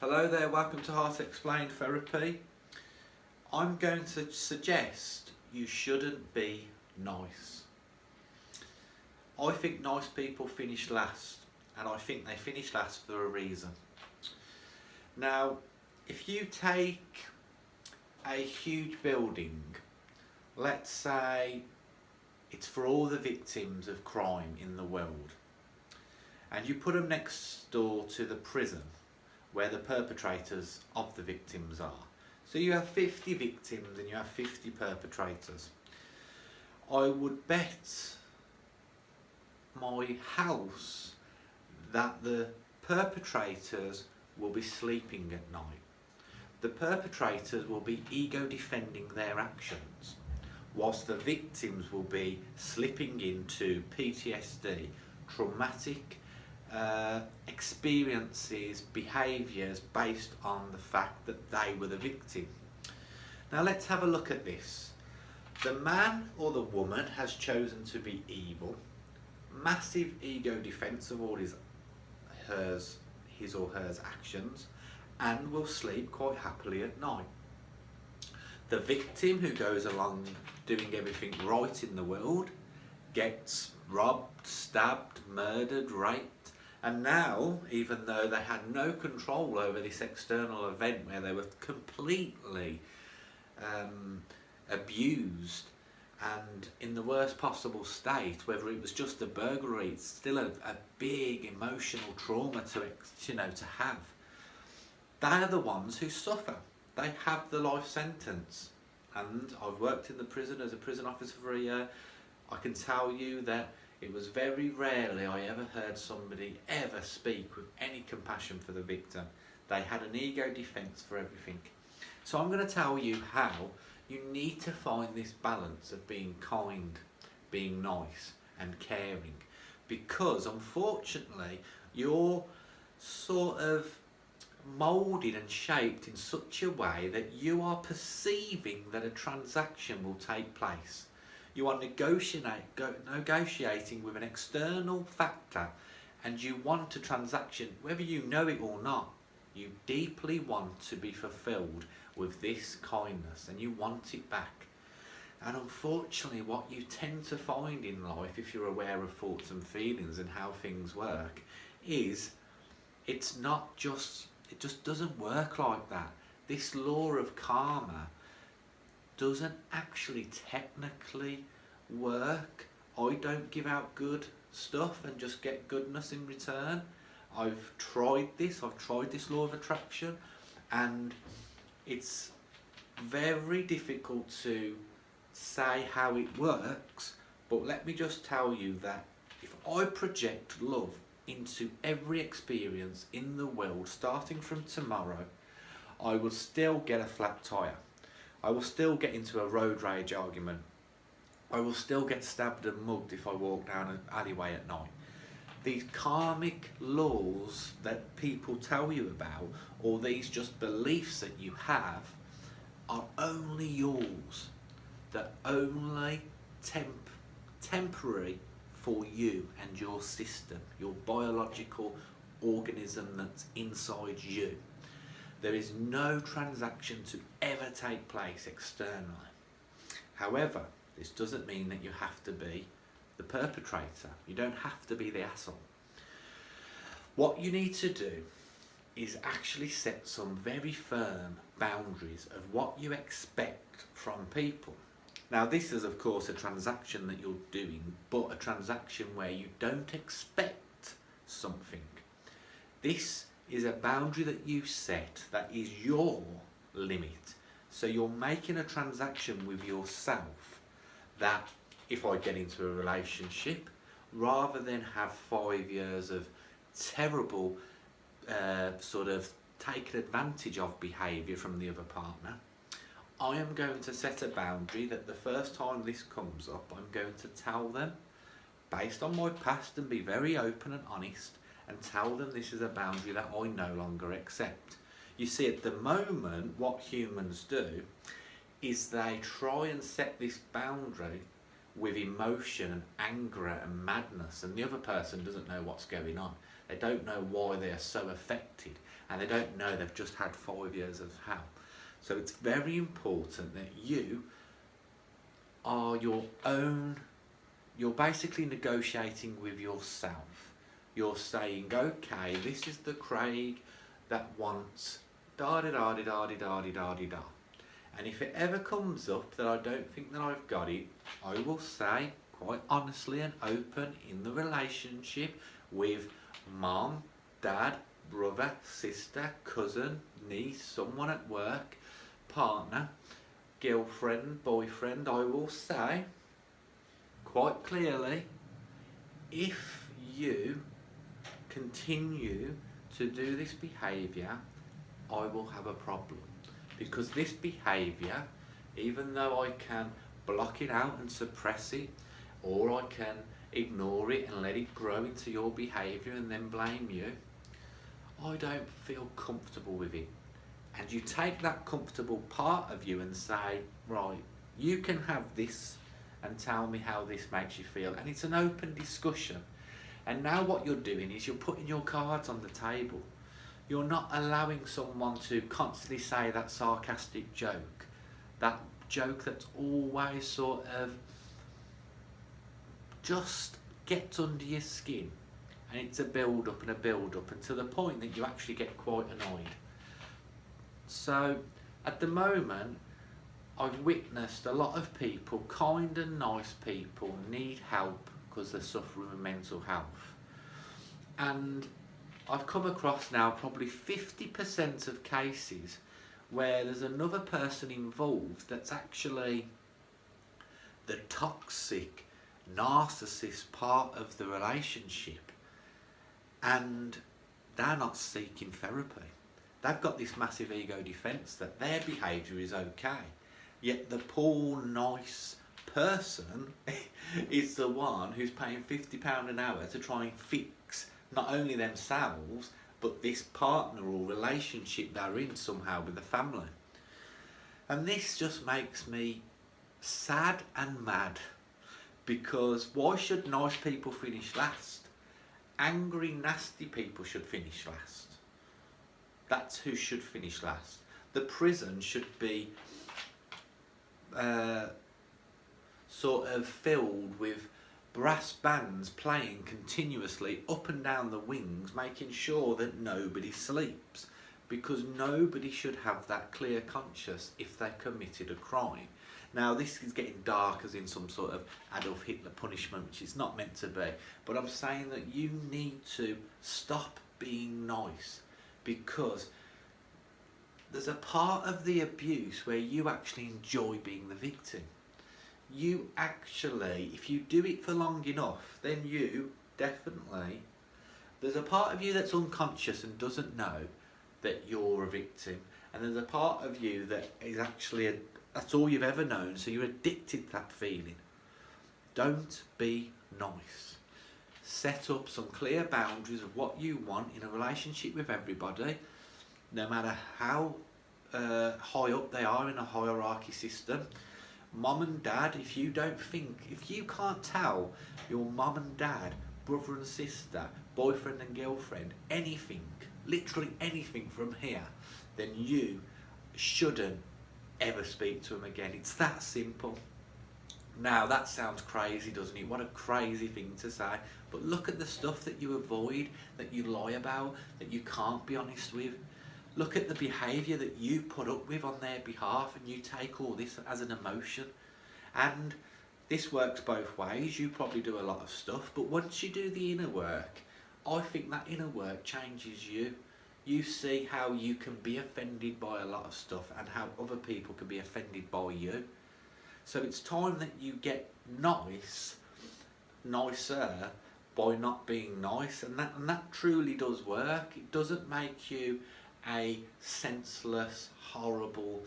Hello there, welcome to Heart Explained Therapy. I'm going to suggest you shouldn't be nice. I think nice people finish last, and I think they finish last for a reason. Now, if you take a huge building, let's say it's for all the victims of crime in the world, and you put them next door to the prison where the perpetrators of the victims are. So you have 50 victims and you have 50 perpetrators. I would bet my house that the perpetrators will be sleeping at night. The perpetrators will be ego defending their actions, whilst the victims will be slipping into PTSD, traumatic experiences, behaviours based on the fact that they were the victim. Now let's have a look at this. The man or the woman has chosen to be evil, massive ego defence of all his or her actions, and will sleep quite happily at night. The victim, who goes along doing everything right in the world, gets robbed, stabbed, murdered, raped, and now, even though they had no control over this external event where they were completely abused and in the worst possible state, whether it was just a burglary, it's still a big emotional trauma to have. They are the ones who suffer. They have the life sentence. And I've worked in the prison as a prison officer for a year. I can tell you that it was very rarely I ever heard somebody ever speak with any compassion for the victim. They had an ego defence for everything. So I'm going to tell you how you need to find this balance of being kind, being nice and caring. Because unfortunately you're sort of moulded and shaped in such a way that you are perceiving that a transaction will take place. You are negotiating with an external factor, and you want a transaction, whether you know it or not. You deeply want to be fulfilled with this kindness, and you want it back. And unfortunately, what you tend to find in life, if you're aware of thoughts and feelings and how things work, is it just doesn't work like that. This law of karma doesn't actually technically work. I don't give out good stuff and just get goodness in return. I've tried this law of attraction, and it's very difficult to say how it works, but let me just tell you that if I project love into every experience in the world starting from tomorrow, I will still get a flat tyre. I will still get into a road rage argument. I will still get stabbed and mugged if I walk down an alleyway at night. These karmic laws that people tell you about, or these just beliefs that you have, are only yours. They're only temporary for you and your system, your biological organism that's inside you. There is no transaction to ever take place externally. However, this doesn't mean that you have to be the perpetrator. You don't have to be the asshole. What you need to do is actually set some very firm boundaries of what you expect from people. Now, this is of course a transaction that you're doing, but a transaction where you don't expect something. This is a boundary that you set that is your limit. So you're making a transaction with yourself that if I get into a relationship, rather than have 5 years of terrible sort of taken advantage of behaviour from the other partner, I am going to set a boundary that the first time this comes up, I'm going to tell them based on my past and be very open and honest, and tell them this is a boundary that I no longer accept. You see, at the moment, what humans do is they try and set this boundary with emotion and anger and madness, and the other person doesn't know what's going on. They don't know why they are so affected, and they don't know they've just had 5 years of hell. So it's very important that you are your own, you're basically negotiating with yourself. You're saying, okay, this is the Craig that wants da da da da da da da da da. And if it ever comes up that I don't think that I've got it, I will say quite honestly and open in the relationship with mom, dad, brother, sister, cousin, niece, someone at work, partner, girlfriend, boyfriend, I will say quite clearly, if you continue to do this behaviour, I will have a problem. Because this behaviour, even though I can block it out and suppress it, or I can ignore it and let it grow into your behaviour and then blame you, I don't feel comfortable with it. And you take that comfortable part of you and say, right, you can have this and tell me how this makes you feel. And it's an open discussion. And now what you're doing is you're putting your cards on the table. You're not allowing someone to constantly say that sarcastic joke, that joke that's always sort of just gets under your skin, and it's a build up and a build up, and to the point that you actually get quite annoyed. So at the moment, I've witnessed a lot of people, kind and nice people, need help because they're suffering with mental health. And I've come across now probably 50% of cases where there's another person involved that's actually the toxic, narcissist part of the relationship, and they're not seeking therapy. They've got this massive ego defence that their behaviour is okay, yet the poor, nice person is the one who's paying £50 an hour to try and fix not only themselves, but this partner or relationship they're in somehow with the family. And this just makes me sad and mad, because why should nice people finish last? Angry, nasty people should finish last. That's who should finish last. The prison should be sort of filled with brass bands playing continuously up and down the wings, making sure that nobody sleeps, because nobody should have that clear conscience if they committed a crime. Now this is getting dark, as in some sort of Adolf Hitler punishment, which is not meant to be, but I'm saying that you need to stop being nice, because there's a part of the abuse where you actually enjoy being the victim. You actually, if you do it for long enough, then you definitely, there's a part of you that's unconscious and doesn't know that you're a victim, and there's a part of you that is actually that's all you've ever known, so you're addicted to that feeling. Don't be nice. Set up some clear boundaries of what you want in a relationship with everybody, no matter how high up they are in a hierarchy system. Mom and dad, if you can't tell your mom and dad, brother and sister, boyfriend and girlfriend, anything, literally anything from here, then you shouldn't ever speak to them again. It's that simple. Now that sounds crazy, doesn't it? What a crazy thing to say. But look at the stuff that you avoid, that you lie about, that you can't be honest with. Look at the behaviour that you put up with on their behalf, and you take all this as an emotion. And this works both ways. You probably do a lot of stuff, but once you do the inner work, I think that inner work changes you. You see how you can be offended by a lot of stuff and how other people can be offended by you. So it's time that you get nicer by not being nice, and that truly does work. It doesn't make you a senseless, horrible,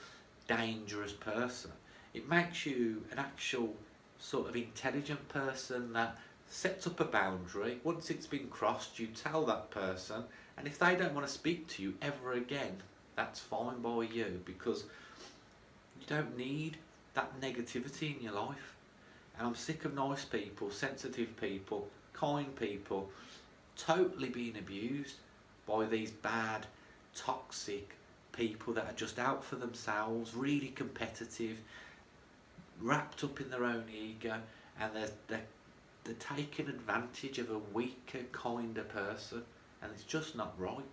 dangerous person. It makes you an actual sort of intelligent person that sets up a boundary. Once it's been crossed, you tell that person, and if they don't want to speak to you ever again, that's fine by you, because you don't need that negativity in your life. And I'm sick of nice people, sensitive people, kind people totally being abused by these bad, toxic people that are just out for themselves, really competitive, wrapped up in their own ego, and they're taking advantage of a weaker, kinder person, and it's just not right.